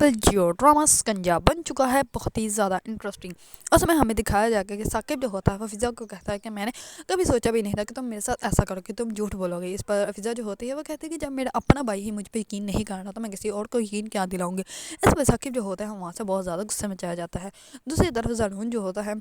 पर जियो ड्रामा शिकंजा बन चुका है बहुत ही ज़्यादा इंटरेस्टिंग। उस समय हमें दिखाया जाएगा कि साकिब जो होता है वो फिज़ा को कहता है कि मैंने कभी सोचा भी नहीं था कि तुम मेरे साथ ऐसा करोगे, तुम झूठ बोलोगे। इस पर फिज़ा जो होती है वो कहती है कि जब मेरा अपना भाई ही मुझ पर यकीन नहीं कर रहा तो मैं किसी और को यकीन क्या दिलाऊंगी। इस पर साकिब जो होता है वहाँ से बहुत ज़्यादा गुस्से में चला जाता है। दूसरी तरफ ज़ानून जो होता है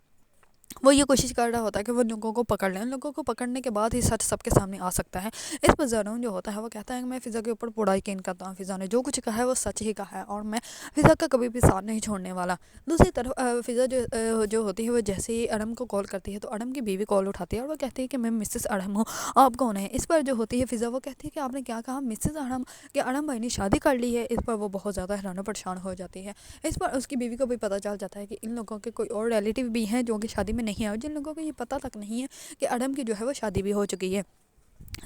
वो ये कोशिश कर रहा होता है कि वो लोगों को पकड़ लें, उन लोगों को पकड़ने के बाद ही सच सबके सामने आ सकता है। इस पर ज़ानून जो होता है वो कहता है कि मैं फ़िज़ा के ऊपर पूरा यकीन करता हूँ, फ़िज़ा ने जो कुछ कहा है वो सच ही कहा है और मैं फ़िज़ा का कभी भी साथ नहीं छोड़ने वाला। दूसरी तरफ फ़िज़ा जो होती है वो जैसे ही अड़म को कॉल करती है तो अड़म की बीवी कॉल उठाती है और वो कहती है कि मैं मिसेस अड़म हूँ, आप कौन है। इस पर जो होती है फ़िज़ा वो कहती है कि आपने क्या कहा, मिसेस अड़म, कि अड़म भाई ने शादी कर ली है। इस पर वो बहुत ज़्यादा हैरान और परेशान हो जाती है। इस पर उसकी बीवी को भी पता चल जाता है कि इन लोगों के कोई और रिलेटिव भी हैं जो कि शादी में नहीं आए, जिन लोगों को ये पता तक नहीं है कि अडम की जो है वो शादी भी हो चुकी है।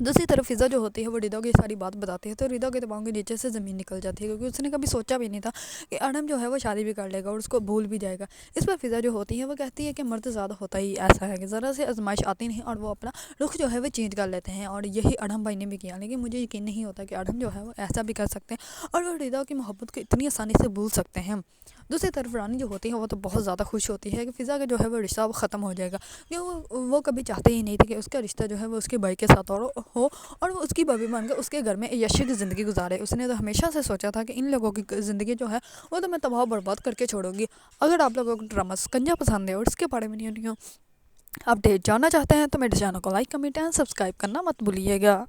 दूसरी तरफ फिज़ा जो होती है वो रिदा को ये सारी बात बताती है तो रिदा के दिमाग के नीचे से ज़मीन निकल जाती है, क्योंकि उसने कभी सोचा भी नहीं था कि अडम जो है वो शादी भी कर लेगा और उसको भूल भी जाएगा। इस पर फिज़ा जो होती है वो कहती है कि मर्द ज़्यादा होता ही ऐसा है कि ज़रा से आजमाइश आती नहीं और वो अपना रुख जो है वो चेंज कर लेते हैं, और यही अडम भाई ने भी किया। लेकिन मुझे यकीन नहीं होता कि अडम जो है वो ऐसा भी कर सकते हैं और वो रिदा की मोहब्बत को इतनी आसानी से भूल सकते हैं। दूसरी तरफ रानी जो होती है वो तो बहुत ज़्यादा खुश होती है कि फ़िज़ा का जो है वो रिश्ता वो ख़त्म हो जाएगा, क्योंकि वो कभी चाहते ही नहीं थे कि उसका रिश्ता जो है वो उसके भाई के साथ और हो और वो उसकी बबी बनकर उसके घर में यशी की ज़िंदगी गुजारे। उसने तो हमेशा से सोचा था कि इन लोगों की ज़िंदगी जो है वो तो मैं तबाह बर्बाद करके छोड़ूंगी। अगर आप लोगों को ड्रामा शिकंजा पसंद है और इसके बारे में न्यू अपडेट जानना चाहते हैं तो मेरे चैनल को लाइक, कमेंट एंड सब्सक्राइब करना मत भूलिएगा।